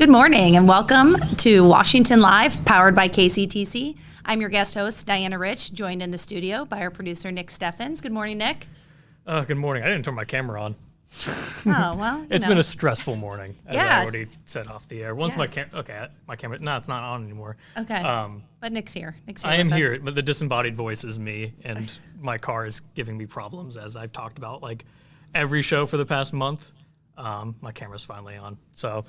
Good morning and welcome to Washington Live, powered by KCTC. I'm your guest host, Diana Rich, joined in the studio by our producer, Nick Steffens. Good morning, Nick. Good morning. I didn't turn my camera on. Oh, well, It's been a stressful morning, as Yeah. I already said off the air. Once my camera, no, it's not on anymore. Okay, but Nick's here. I am with us. here, but the disembodied voice is me, and my car is giving me problems, as I've talked about, like, every show for the past month. My camera's finally on. So,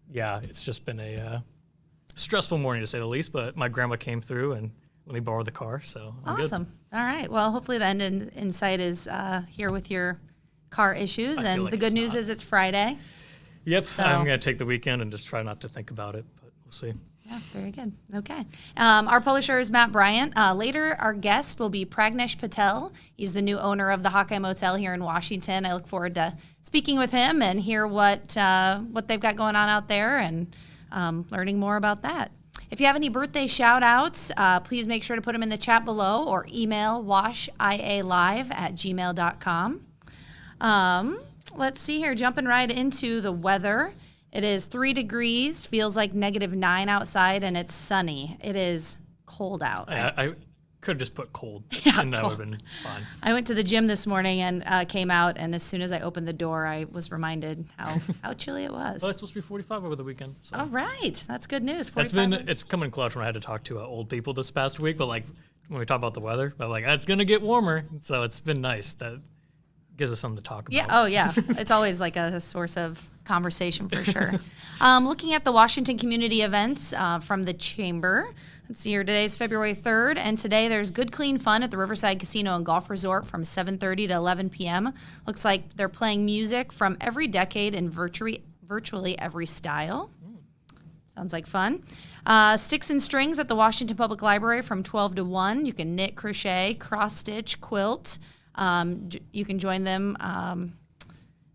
yeah, it's just been a stressful morning, to say the least, but my grandma came through and let me borrow the car, so I'm Awesome. good. All right. Well, hopefully the end in sight is here with your car issues. And like the good it's news not. is it's Friday. Yep, So- I'm going to take the weekend and just try not to think about it, but we'll see. Yeah, very good. Okay. Our publisher is Matt Bryant. Later, our guest will be Pragnesh Patel. He's the new owner of the Hawkeye Motel here in Washington. I look forward to speaking with him and hear what they've got going on out there and learning more about that. If you have any birthday shout-outs, please make sure to put them in the chat below or email washialive@gmail.com. Let's see here, jumping right into the weather. It is 3 degrees, feels like -9 outside, and it's sunny. It is cold out. I could have just put cold, Yeah, and that cold. would have been fine. I went to the gym this morning and came out, and as soon as I opened the door, I was reminded how chilly it was. Well, it's supposed to be 45 over the weekend. So. All right, that's good news. It's coming clutch when I had to talk to old people this past week, but like when we talk about the weather, I'm like, it's going to get warmer. So it's been nice. That gives us something to talk about. Yeah. Oh, yeah. It's always like a source of conversation for sure. Looking at the Washington community events from the Chamber. Let's see here. Today's February 3rd, and today there's Good Clean Fun at the Riverside Casino and Golf Resort from 7:30 to 11 p.m. Looks like they're playing music from every decade in virtually every style. Sounds like fun. Sticks and Strings at the Washington Public Library from 12 to 1. You can knit, crochet, cross-stitch, quilt. You can join them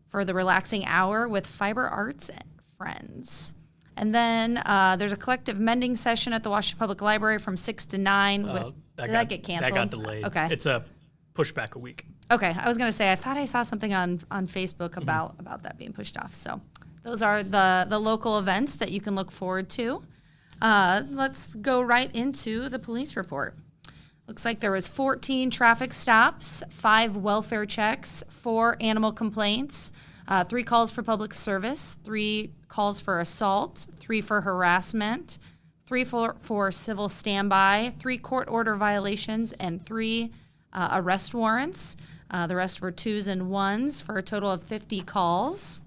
for the relaxing hour with Fiber Arts Friends. And then there's a collective mending session at the Washington Public Library from 6 to 9. Did that get canceled? That got delayed. Okay. It's a pushback a week. Okay. I was going to say, I thought I saw something on Facebook about that being pushed off. So those are the local events that you can look forward to. Let's go right into the police report. Looks like there was 14 traffic stops, 5 welfare checks, 4 animal complaints, 3 calls for public service, 3 calls for assault, 3 for harassment, 3 for civil standby, 3 court order violations, and 3 arrest warrants. The rest were 2s and 1s for a total of 50 calls.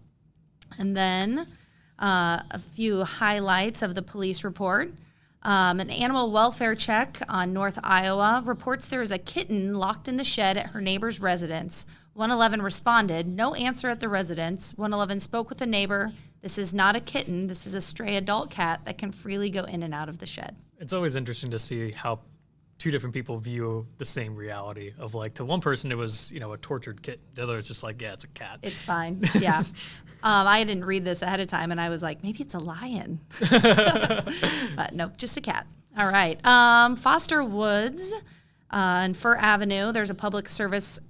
And then a few highlights of the police report. An animal welfare check on North Iowa reports there is a kitten locked in the shed at her neighbor's residence. 111 responded, no answer at the residence. 111 spoke with a neighbor. This is not a kitten. This is a stray adult cat that can freely go in and out of the shed. It's always interesting to see how 2 different people view the same reality of, like, to one person it was, a tortured kitten. The other is just like, yeah, it's a cat. It's fine. Yeah. I didn't read this ahead of time, and I was like, maybe it's a lion. But nope, just a cat. All right. Foster Woods and Fir Avenue, there's a public service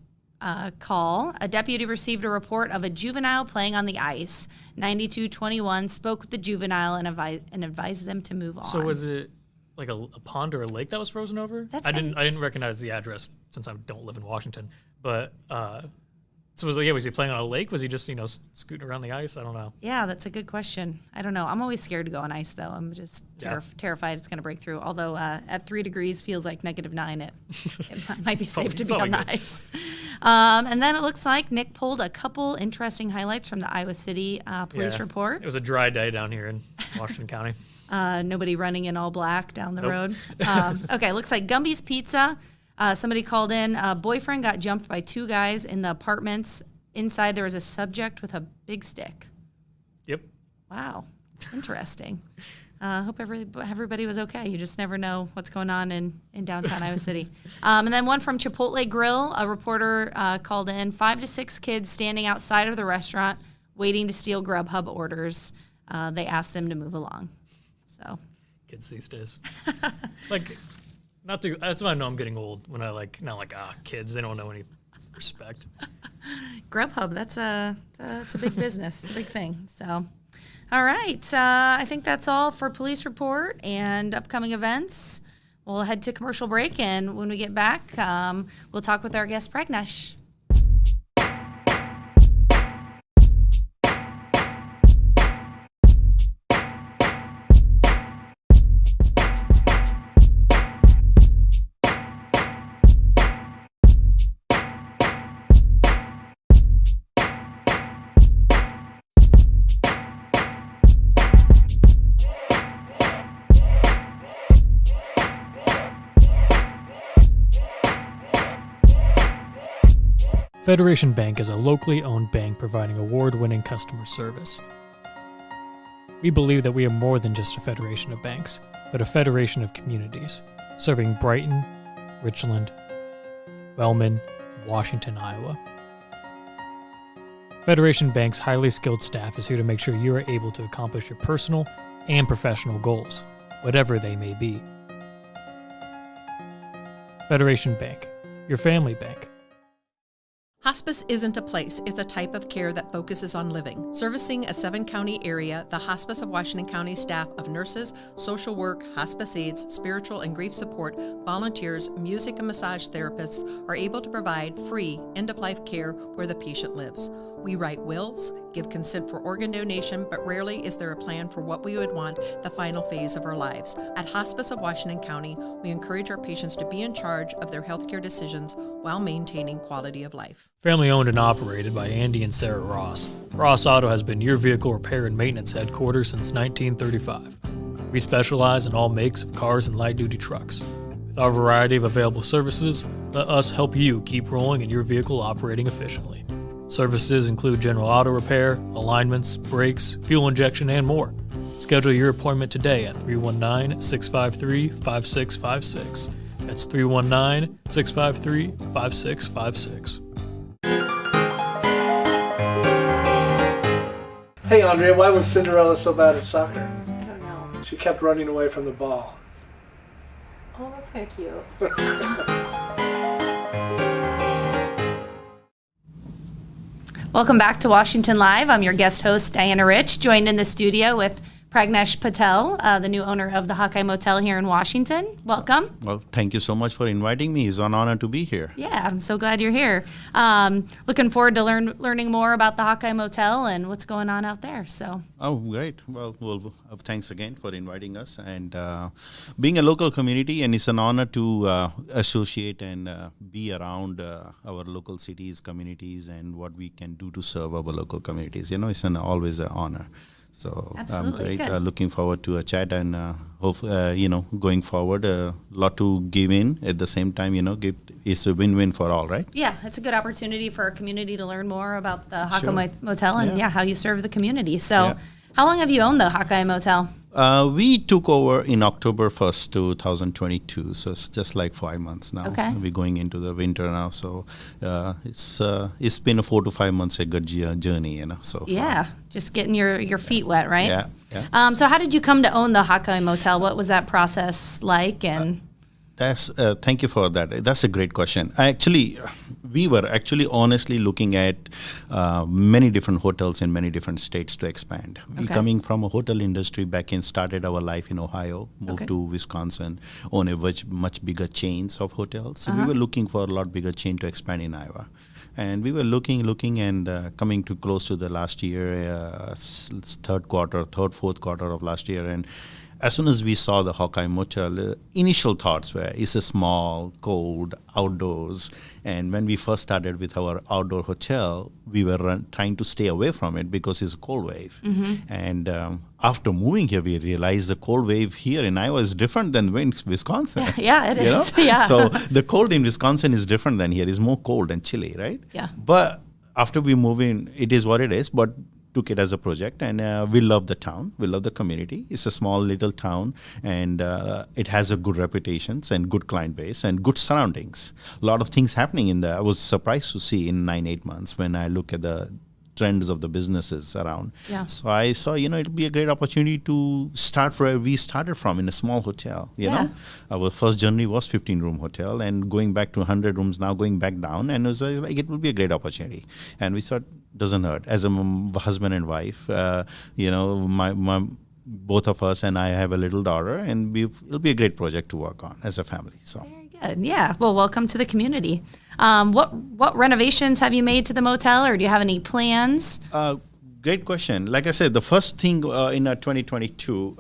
call. A deputy received a report of a juvenile playing on the ice. 9221 spoke with the juvenile and advised them to move on. So was it like a pond or a lake that was frozen over? I didn't recognize the address since I don't live in Washington. But so was he playing on a lake? Was he just scooting around the ice? I don't know. Yeah, that's a good question. I don't know. I'm always scared to go on ice, though. I'm just terrified it's going to break through. Although at 3 degrees feels like -9, it might be safe to be on the ice. And then it looks like Nick pulled a couple interesting highlights from the Iowa City police report. It was a dry day down here in Washington County. Nobody running in all black down the road. Okay, looks like Gumby's Pizza. Somebody called in. A boyfriend got jumped by 2 guys in the apartments. Inside there was a subject with a big stick. Yep. Wow, interesting. Hope everybody was okay. You just never know what's going on in downtown Iowa City. And then one from Chipotle Grill. A reporter called in. 5 to 6 kids standing outside of the restaurant waiting to steal Grubhub orders. They asked them to move along. So kids these days. That's why I know I'm getting old, when kids, they don't know any respect. Grubhub, that's a big business. It's a big thing. So, All right. I think that's all for police report and upcoming events. We'll head to commercial break, and when we get back, we'll talk with our guest, Pragnesh. Federation Bank is a locally owned bank providing award-winning customer service. We believe that we are more than just a federation of banks, but a federation of communities, serving Brighton, Richland, Wellman, and Washington, Iowa. Federation Bank's highly skilled staff is here to make sure you are able to accomplish your personal and professional goals, whatever they may be. Federation Bank, your family bank. Hospice isn't a place, it's a type of care that focuses on living. Servicing a 7-county area, the Hospice of Washington County staff of nurses, social work, hospice aides, spiritual and grief support, volunteers, music and massage therapists are able to provide free end-of-life care where the patient lives. We write wills, give consent for organ donation, but rarely is there a plan for what we would want the final phase of our lives. At Hospice of Washington County, we encourage our patients to be in charge of their healthcare decisions while maintaining quality of life. Family owned and operated by Andy and Sarah Ross. Ross Auto has been your vehicle repair and maintenance headquarters since 1935. We specialize in all makes of cars and light-duty trucks. With our variety of available services, let us help you keep rolling and your vehicle operating efficiently. Services include general auto repair, alignments, brakes, fuel injection, and more. Schedule your appointment today at 319-653-5656. That's 319-653-5656. Hey, Andrea, why was Cinderella so bad at soccer? I don't know. She kept running away from the ball. Oh, that's kind of cute. Welcome back to Washington Live. I'm your guest host, Diana Rich, joined in the studio with Pragnesh Patel, the new owner of the Hawkeye Motel here in Washington. Welcome. Well, thank you so much for inviting me. It's an honor to be here. Yeah, I'm so glad you're here. Looking forward to learning more about the Hawkeye Motel and what's going on out there. So. Oh, great. Well, thanks again for inviting us. And being a local community, and it's an honor to associate and be around our local cities, communities, and what we can do to serve our local communities. You know, it's always an honor. So Absolutely. great. Looking forward to a chat and hopefully, going forward, a lot to give in at the same time. It's a win-win for all, right? Yeah, it's a good opportunity for our community to learn more about the Hawkeye Motel and how you serve the community. So, how long have you owned the Hawkeye Motel? We took over in October 1st, 2022. So it's just like 5 months now. Okay. We're going into the winter now. So it's been a 4 to 5 months, a good journey, so Yeah, just getting your feet wet, right? Yeah. So how did you come to own the Hawkeye Motel? What was that process like? And Thank you for that. That's a great question. We were honestly looking at many different hotels in many different states to expand. We coming from a hotel industry started our life in Ohio, moved to Wisconsin, own a much bigger chains of hotels. So we were looking for a lot bigger chain to expand in Iowa. And we were looking and coming to close to the last year, fourth quarter of last year. And as soon as we saw the Hawkeye Motel, initial thoughts were, it's a small, cold, outdoors. And when we first started with our outdoor hotel, we were trying to stay away from it because it's a cold wave. Mm-hmm. And after moving here, we realized the cold wave here in Iowa is different than in Wisconsin. Yeah, it is. Yeah. So the cold in Wisconsin is different than here. It's more cold and chilly, right? Yeah. But after we move in, it is what it is. But took it as a project, and we love the town. We love the community. It's a small little town, and it has a good reputation and good client base and good surroundings. A lot of things happening in there. I was surprised to see in 8 months when I look at the trends of the businesses around. Yeah. So I saw, it'll be a great opportunity to start where we started from, in a small hotel. You know, our first journey was 15-room hotel, and going back to 100 rooms now, going back down, and it was like it would be a great opportunity. And we thought, Doesn't hurt. As a husband and wife, my both of us and I have a little daughter, and it'll be a great project to work on as a family. So. Very good. Yeah. Well, welcome to the community. What renovations have you made to the motel, or do you have any plans? Great question. Like I said, the first thing in 2022,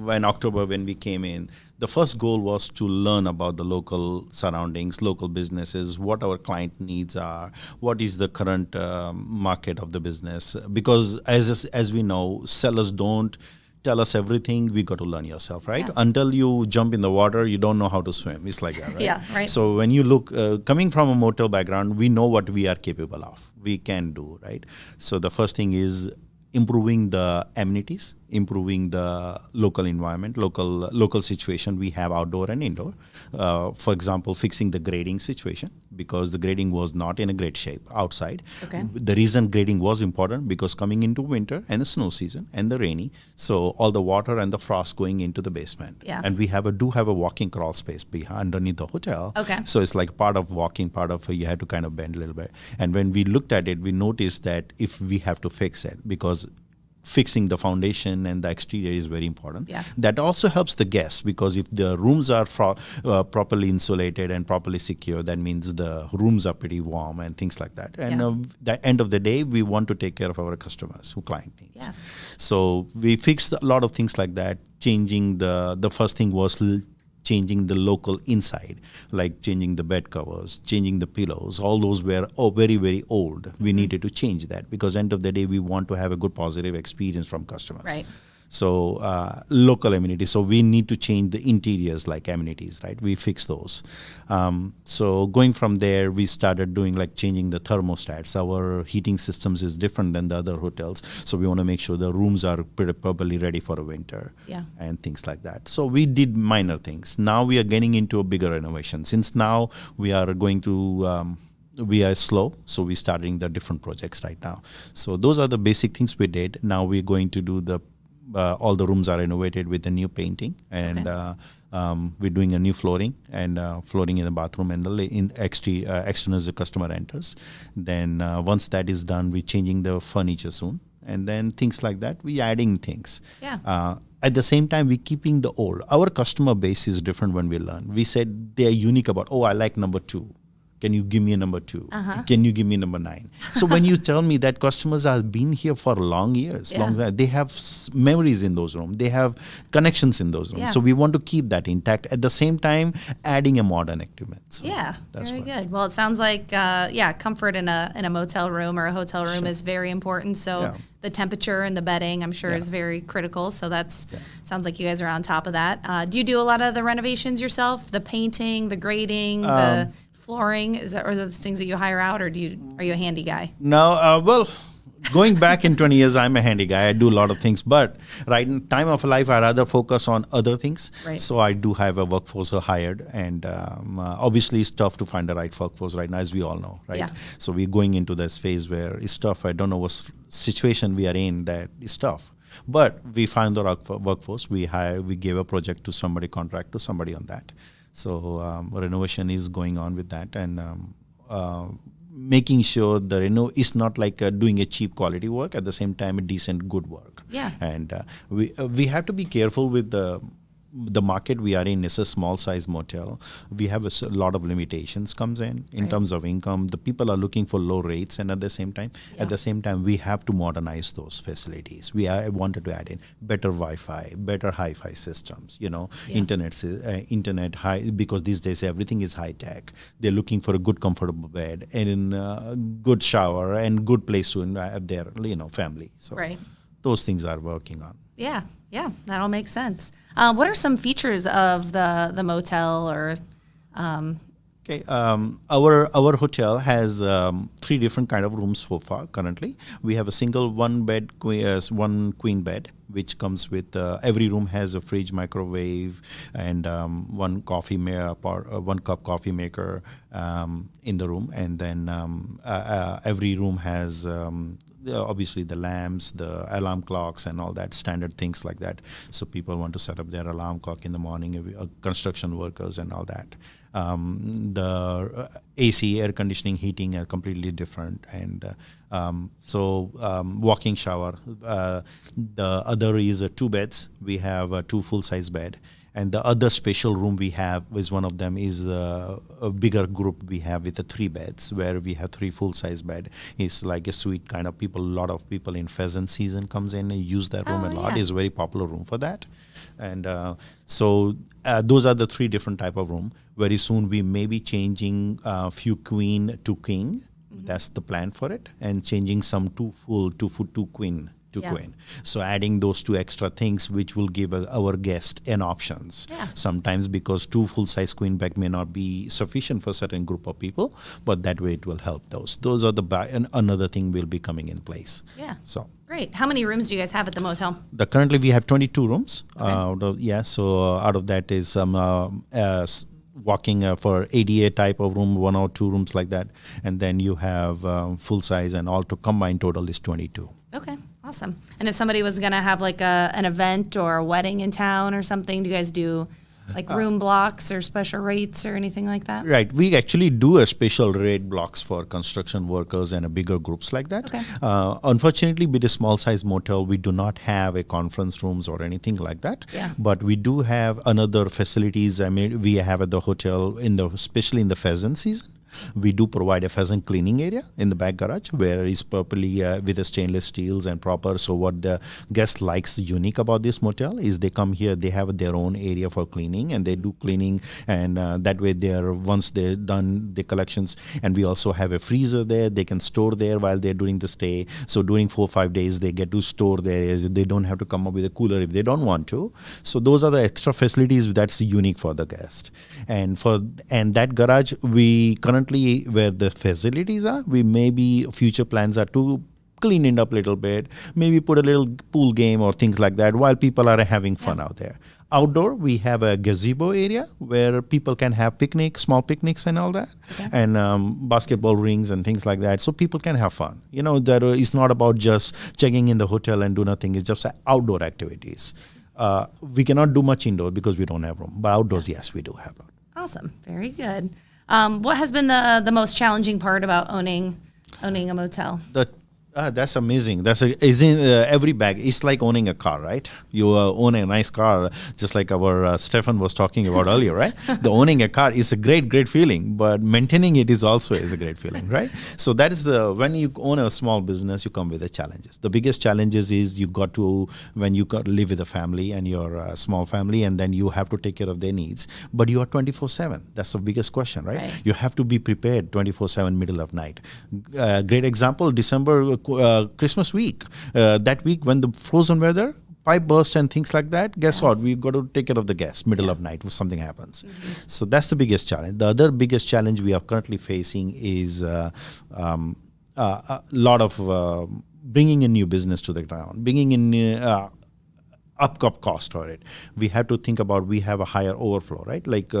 when we came in, the first goal was to learn about the local surroundings, local businesses, what our client needs are, what is the current market of the business. Because as we know, sellers don't tell us everything. We got to learn yourself, right? Yeah. Until you jump in the water, you don't know how to swim. It's like that, right? Yeah, right. So when you look, coming from a motel background, we know what we are capable of. We can do, right? So the first thing is improving the amenities, improving the local environment, local situation we have outdoor and indoor. For example, fixing the grading situation, because the grading was not in a great shape outside. Okay. The reason grading was important because coming into winter and the snow season and the rainy, so all the water and the frost going into the basement. Yeah. And we do have a walking crawl space underneath the hotel. Okay. So it's like part of walking, part of you had to kind of bend a little bit. And when we looked at it, we noticed that if we have to fix it, because fixing the foundation and the exterior is very important. Yeah. That also helps the guests, because if the rooms are properly insulated and properly secure, that means the rooms are pretty warm and things like that. And the end of the day, we want to take care of our customers who client needs. Yeah. So we fixed a lot of things like that. Changing the first thing was changing the local inside, like changing the bed covers, changing the pillows. All those were very, very old. We needed to change that, because end of the day, we want to have a good positive experience from customers. Right. So local amenities. So we need to change the interiors like amenities, right? We fix those. So going from there, we started doing like changing the thermostats. Our heating systems is different than the other hotels. So we want to make sure the rooms are properly ready for a winter. Yeah. And things like that. So we did minor things. Now we are getting into a bigger renovation. Since now we are going to we are slow, so we're starting the different projects right now. So those are the basic things we did. Now we're going to do all the rooms are renovated with a new painting, and we're doing a new flooring and flooring in the bathroom and in external as the customer enters. Then once that is done, we're changing the furniture soon, and then things like that. We're adding things. Yeah. At the same time, we're keeping the old. Our customer base is different when we learn. We said they are unique about, I like number 2. Can you give me a number 2? Can you give me number 9? So when you tell me that customers have been here for long years, they have memories in those rooms, they have connections in those rooms. Yeah. So we want to keep that intact. At the same time, adding a modern equipment. So that's very what. good. Well, it sounds like comfort in a motel room or a hotel room is very important. So the temperature and the bedding, I'm sure, is very critical. So sounds like you guys are on top of that. Do you do a lot of the renovations yourself? The painting, the grading, the flooring? Are those things that you hire out, or are you a handy guy? No, going back in 20 years, I'm a handy guy. I do a lot of things, but right in time of life, I rather focus on other things. Right. So I do have a workforce hired, and obviously it's tough to find the right workforce right now, as we all know, right? Yeah. So we're going into this phase where it's tough. I don't know what situation we are in that is tough. But we find the workforce. We gave a project to somebody, contract to somebody on that. So renovation is going on with that, and making sure the is not like doing a cheap quality work, at the same time a decent good work. Yeah. And we have to be careful with the market we are in. Is a small size motel. We have a lot of limitations comes in terms of income. The people are looking for low rates, and at the same time we have to modernize those facilities. I wanted to add in better Wi-Fi, better hi-fi systems, internet high, because these days everything is high tech. They're looking for a good comfortable bed and good shower and good place to have their family. So those things are working on. Yeah, that all makes sense. What are some features of the motel or? Okay, our hotel has 3 different kind of rooms so far. Currently, we have a single one queen bed, which comes with every room has a fridge, microwave, and one cup coffee maker in the room, and then every room has. Obviously the lamps, the alarm clocks, and all that standard things like that. So people want to set up their alarm clock in the morning, construction workers and all that. The AC, air conditioning, heating are completely different, and walk-in shower. The other is 2 beds. We have 2 full-size bed. And the other special room we have is one of them is a bigger group we have with the 3 beds, where we have 3 full-size bed. It's like a suite kind of people. A lot of people in pheasant season comes in and use that room a lot. Yeah. It's a very popular room for that. And those are the 3 different type of room. Very soon we may be changing a few queen to king. That's the plan for it. And changing some 2 full, 2 queen. Queen. So adding those 2 extra things, which will give our guest an options. Yeah. Sometimes because 2 full-size queen bed may not be sufficient for a certain group of people, but that way it will help those. Those are and another thing will be coming in place. Yeah. So Great. How many rooms do you guys have at the motel? currently we have 22 rooms. Okay. So out of that is some walking for ADA type of room, 1 or 2 rooms like that, and then you have full size, and all to combine total is 22. Okay. Awesome. And if somebody was going to have like an event or a wedding in town or something, do you guys do like room blocks or special rates or anything like that? Right. We actually do a special rate blocks for construction workers and bigger groups like that. Okay. Unfortunately, with a small size motel, we do not have a conference rooms or anything like that. Yeah. But we do have another facilities. I mean, we have at the hotel especially in the pheasant season. We do provide a pheasant cleaning area in the back garage where it's properly with the stainless steels and proper. So what the guest likes unique about this motel is they come here, they have their own area for cleaning, and they do cleaning, and that way once they're done the collections. And we also have a freezer there. They can store there while they're doing the stay. So during 4 or 5 days, they get to store there. They don't have to come up with a cooler if they don't want to. So those are the extra facilities that's unique for the guest. And that garage, we currently where the facilities are, we maybe future plans are to clean it up a little bit, maybe put a little pool game or things like that while people are having fun out there. Outdoor, we have a gazebo area where people can have small picnics and all that, and basketball rings and things like that, so people can have fun. That it's not about just checking in the hotel and do nothing. It's just outdoor activities. We cannot do much indoor because we don't have room, but outdoors, yes, we do have room. Awesome. Very good. What has been the most challenging part about owning a motel? That's amazing. Is in every bag. It's like owning a car, right? You own a nice car, just like our Stefan was talking about earlier, right? The owning a car is a great feeling, but maintaining it is a great feeling, right? So that is when you own a small business, you come with the challenges. The biggest challenges is when you live with a family and your small family, and then you have to take care of their needs. But you are 24/7. That's the biggest question, right? You have to be prepared 24/7, middle of night. Great example, December. Christmas week, that week when the frozen weather, pipe burst and things like that, guess what? We've got to take care of the guests middle of night if something happens. So that's the biggest challenge. The other biggest challenge we are currently facing is a lot of bringing in new business to the town, bringing in up cost for it. We have to think about, we have a higher overflow, right? Like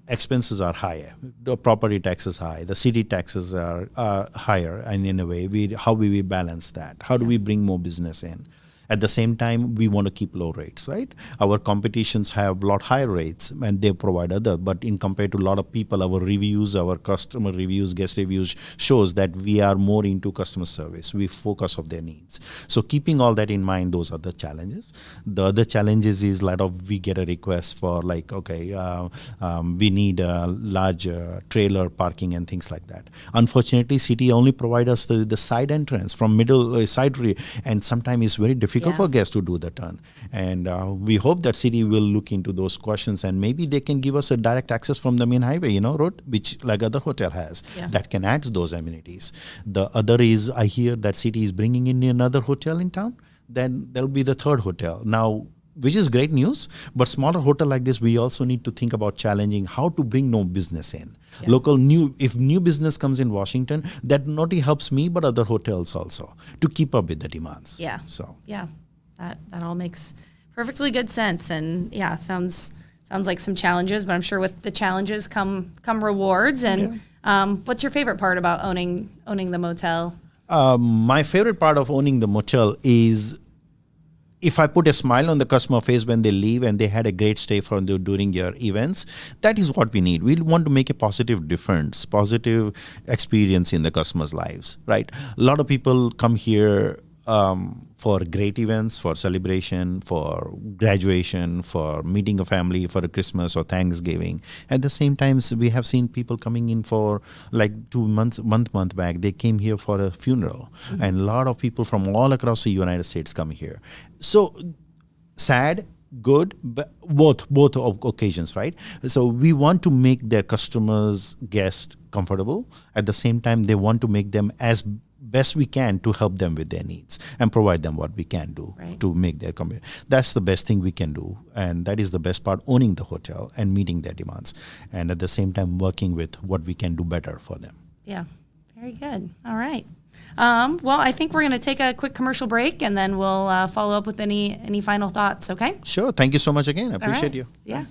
expenses are higher, the property tax is high, the city taxes are higher, and in a way, how do we balance that? How do we bring more business in? At the same time, we want to keep low rates, right? Our competitions have a lot higher rates and they provide other, but in compared to a lot of people, our reviews, our customer reviews, guest reviews shows that we are more into customer service. We focus on their needs. So keeping all that in mind, those are the challenges. The other challenges is we get a request for we need a large trailer parking and things like that. Unfortunately, city only provide us the side entrance from middle side, and sometimes it's very difficult for guests to do the turn. And we hope that city will look into those questions, and maybe they can give us a direct access from the main highway, road, which like other hotel has, that can add those amenities. The other is, I hear that city is bringing in another hotel in town. Then there'll be the third hotel. Now, which is great news, but smaller hotel like this, we also need to think about challenging how to bring no business in. If new business comes in Washington, that not only helps me, but other hotels also to keep up with the demands. Yeah. So that all makes perfectly good sense, and sounds like some challenges, but I'm sure with the challenges come rewards. And what's your favorite part about owning the motel? My favorite part of owning the motel is if I put a smile on the customer face when they leave and they had a great stay during your events, that is what we need. We want to make a positive difference, positive experience in the customers' lives, right? A lot of people come here for great events, for celebration, for graduation, for meeting a family, for a Christmas or Thanksgiving. At the same time, we have seen people coming in for like 2 months back. They came here for a funeral, and a lot of people from all across the United States come here. So sad, good, but both occasions, right? So we want to make their customers, guests comfortable. At the same time, they want to make them as best we can to help them with their needs and provide them what we can do to make their community. That's the best thing we can do, and that is the best part, owning the hotel and meeting their demands, and at the same time working with what we can do better for them. Yeah, very good. All right. Well, I think we're going to take a quick commercial break, and then we'll follow up with any final thoughts, okay? Sure. Thank you so much again. I appreciate you. Yeah.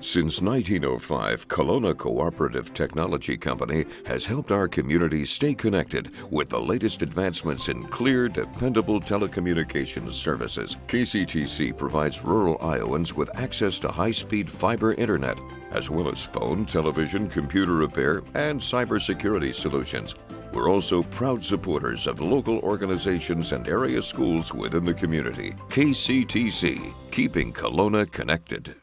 Since 1905, Kelowna Cooperative Technology Company has helped our community stay connected with the latest advancements in clear, dependable telecommunications services. KCTC provides rural Iowans with access to high-speed fiber internet, as well as phone, television, computer repair, and cybersecurity solutions. We're also proud supporters of local organizations and area schools within the community. KCTC, keeping Kelowna connected.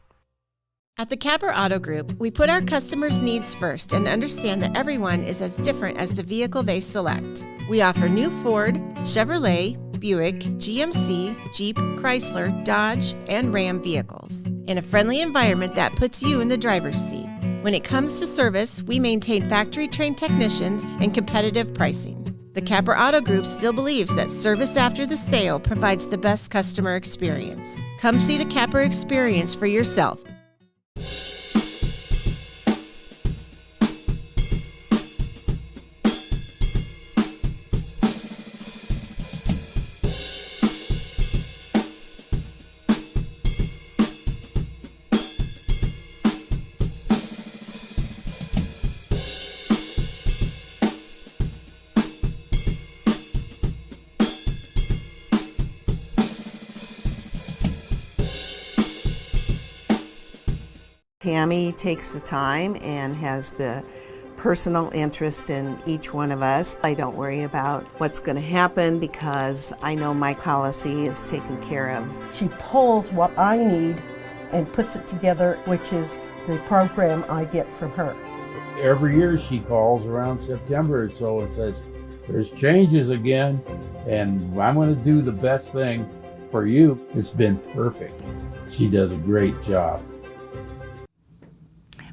At the Capper Auto Group, we put our customers' needs first and understand that everyone is as different as the vehicle they select. We offer new Ford, Chevrolet, Buick, GMC, Jeep, Chrysler, Dodge, and Ram vehicles in a friendly environment that puts you in the driver's seat. When it comes to service, we maintain factory-trained technicians and competitive pricing. The Capper Auto Group still believes that service after the sale provides the best customer experience. Come see the Capper experience for yourself. Tammy takes the time and has the personal interest in each one of us. I don't worry about what's going to happen because I know my policy is taken care of. She pulls what I need and puts it together, which is the program I get from her. Every year she calls around September or so and says, there's changes again, and I'm going to do the best thing for you. It's been perfect. She does a great job.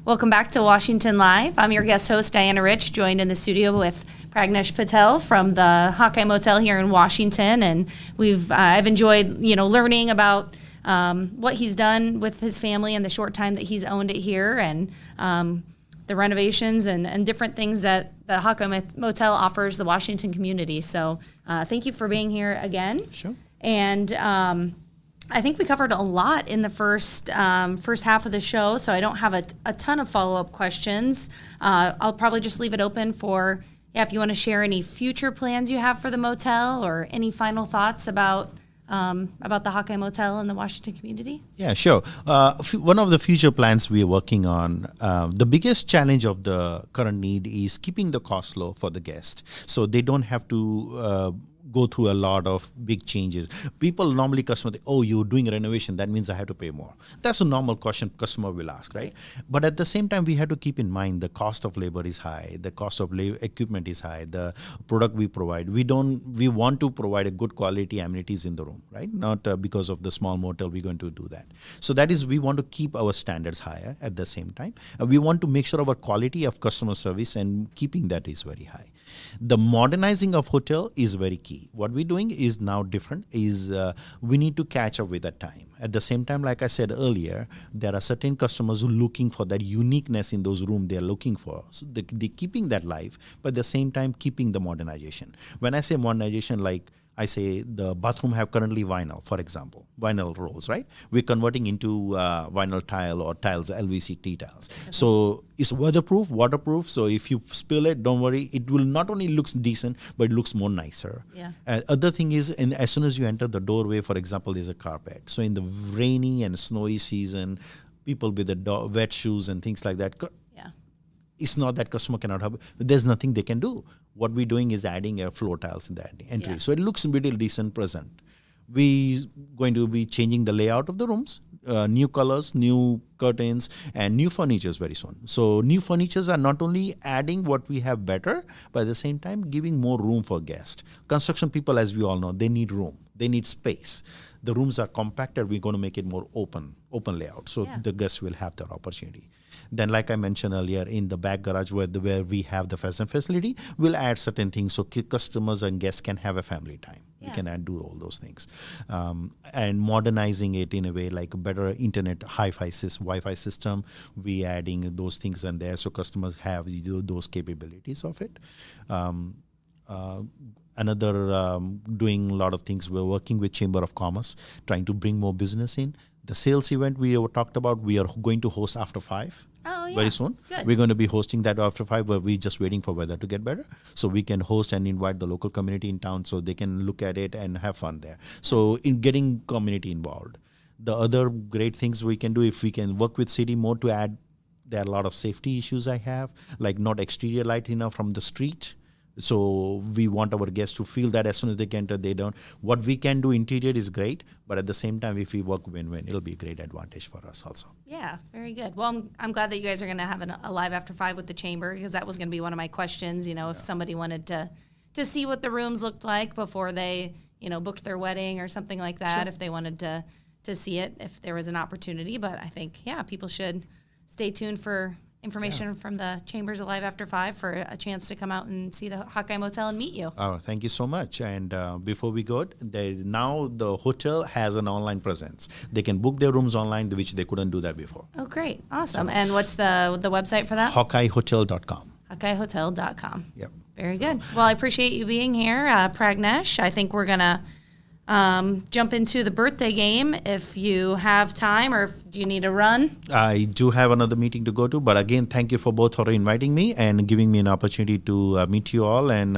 Welcome back to Washington Live. I'm your guest host, Diana Rich, joined in the studio with Pragnesh Patel from the Hawkeye Motel here in Washington, and I've enjoyed learning about what he's done with his family in the short time that he's owned it here, and the renovations and different things that the Hawkeye Motel offers the Washington community. So thank you for being here again. Sure. And I think we covered a lot in the first half of the show, so I don't have a ton of follow-up questions. I'll probably just leave it open for, if you want to share any future plans you have for the motel or any final thoughts about the Hawkeye Motel in the Washington community. Yeah, sure. One of the future plans we are working on, the biggest challenge of the current need is keeping the cost low for the guest, so they don't have to go through a lot of big changes. People normally, customers think, oh, you're doing a renovation, that means I have to pay more. That's a normal question customer will ask, right? But at the same time, we have to keep in mind the cost of labor is high, the cost of equipment is high, the product we provide. We want to provide a good quality amenities in the room, right? Not because of the small motel, we're going to do that. So that is, we want to keep our standards higher at the same time. We want to make sure our quality of customer service and keeping that is very high. The modernizing of hotel is very key. What we're doing is now different, we need to catch up with that time. At the same time, like I said earlier, there are certain customers who are looking for that uniqueness in those rooms they're looking for. So they're keeping that life, but at the same time, keeping the modernization. When I say modernization, like I say the bathroom have currently vinyl, for example, vinyl rolls, right? We're converting into vinyl tile or tiles, LVCT tiles. Okay. So it's waterproof. So if you spill it, don't worry. It will not only looks decent, but it looks more nicer. Yeah. Other thing is, as soon as you enter the doorway, for example, there's a carpet. So in the rainy and snowy season, people with the wet shoes and things like that, it's not that customer cannot have, there's nothing they can do. What we're doing is adding floor tiles in the entry. Yeah. So it looks really decent present. We're going to be changing the layout of the rooms, new colors, new curtains, and new furnitures very soon. So new furnitures are not only adding what we have better, but at the same time giving more room for guests. Construction people, as we all know, they need room. They need space. The rooms are compacted. We're going to make it more open layout. So the guests will have that opportunity. Then, like I mentioned earlier, in the back garage where we have the pheasant facility, we'll add certain things so customers and guests can have a family time. We can do all those things. And modernizing it in a way like a better internet Wi-Fi system, we adding those things in there so customers have those capabilities of it. Doing a lot of things, we're working with Chamber of Commerce, trying to bring more business in. The sales event we talked about, we are going to host after 5 very soon. Good. We're going to be hosting that after 5, but we're just waiting for weather to get better. So we can host and invite the local community in town so they can look at it and have fun there. So in getting community involved. The other great things we can do, if we can work with city more to add, there are a lot of safety issues I have, like not exterior light enough from the street. So we want our guests to feel that as soon as they enter, they don't. What we can do interior is great, but at the same time, if we work win-win, it'll be a great advantage for us also. Yeah, very good. Well, I'm glad that you guys are going to have a live after 5 with the chamber, because that was going to be one of my questions. If somebody wanted to see what the rooms looked like before they booked their wedding or something like that, if they wanted to see it, if there was an opportunity. But I think people should stay tuned for information from the Chambers Alive After 5 for a chance to come out and see the Hawkeye Motel and meet you. Oh, thank you so much. And before we go, now the hotel has an online presence. They can book their rooms online, which they couldn't do that before. Oh, great. Awesome. And what's the website for that? HawkeyeHotel.com. HawkeyeHotel.com. Yep. Very good. Well, I appreciate you being here, Pragnesh. I think we're going to jump into the birthday game if you have time, or do you need to run? I do have another meeting to go to, but again, thank you for both for inviting me and giving me an opportunity to meet you all, and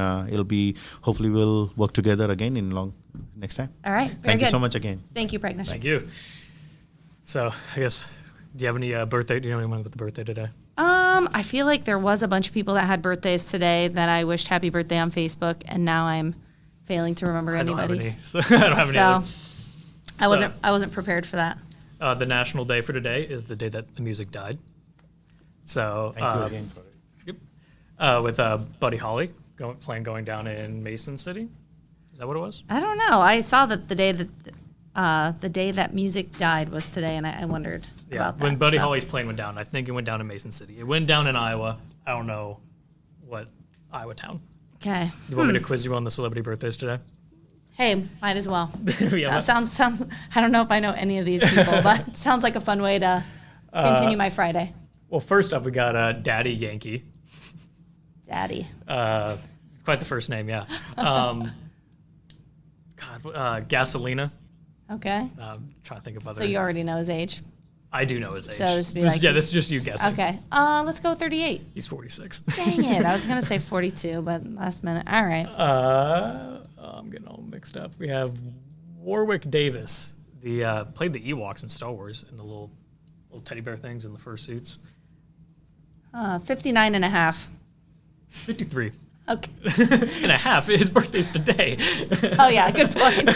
hopefully we'll work together again next time. All right. Thank you so much again. Thank you, Pragnesh. Thank you. So I guess, do you have any birthday? Do you know anyone with the birthday today? I feel like there was a bunch of people that had birthdays today that I wished happy birthday on Facebook, and now I'm failing to remember anybody's. I don't have any. I wasn't prepared for that. The national day for today is the day that the music died. So thank you again for it. Yep. With Buddy Holly going down in Mason City. Is that what it was? I don't know. I saw that the day that music died was today, and I wondered about that. When Buddy Holly's plane went down, I think it went down in Mason City. It went down in Iowa. I don't know what Iowa town. Okay. You want me to quiz you on the celebrity birthdays today? Hey, might as well. Sounds. I don't know if I know any of these people, but it sounds like a fun way to continue my Friday. Well, first up, we got Daddy Yankee. Daddy. Quite the first name, yeah. Gasolina. Okay. Trying to think of other. So you already know his age. I do know his age. So just be this is just you guessing. Okay. Let's go 38. He's 46. Dang it. I was going to say 42, but last minute. All right. I'm getting all mixed up. We have Warwick Davis. Played the Ewoks in Star Wars and the little teddy bear things in the fursuits. 59 and a half. 53. Okay. And a half. His birthday's today. Oh, yeah. Good point.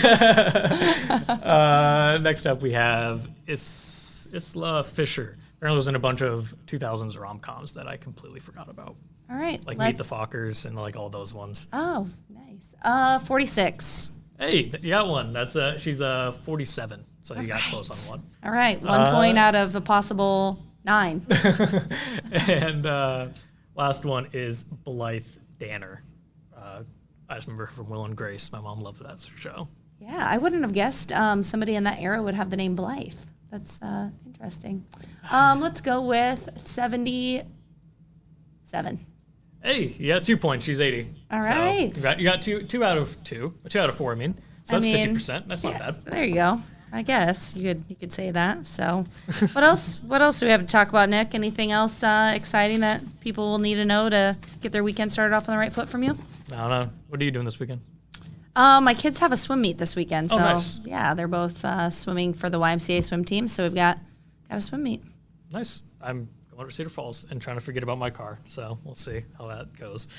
Next up, we have Isla Fisher. Apparently was in a bunch of 2000s rom-coms that I completely forgot about. All right. Like Meet the Fockers and like all those ones. Oh, nice. 46. Hey, you got one. She's 47. So you got close on one. All right. 1 point out of a possible 9. And last one is Blythe Danner. I just remember her from Will and Grace. My mom loved that show. Yeah, I wouldn't have guessed somebody in that era would have the name Blythe. That's interesting. Let's go with 77. Hey, you got 2 points. She's 80. All So right. you got two out of 4. I mean, so that's 50%. That's not bad. There you go. I guess you could say that. So, what else? What else do we have to talk about, Nick? Anything else exciting that people will need to know to get their weekend started off on the right foot from you? I don't know. What are you doing this weekend? My kids have a swim meet this weekend. So nice. yeah, they're both swimming for the YMCA swim team. So we've got a swim meet. Nice. I'm going to Cedar Falls and trying to forget about my car. So we'll see how that goes.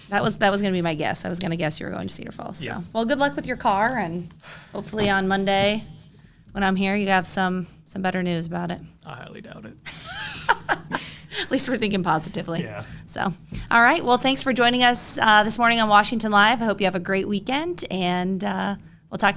That was going to be my guess. I was going to guess you were going to Cedar Falls. Yeah. So well, good luck with your car, and hopefully on Monday when I'm here, you have some better news about it. I highly doubt it. At least we're thinking positively. Yeah. So, all right. Well, thanks for joining us this morning on Washington Live. I hope you have a great weekend, and we'll talk to you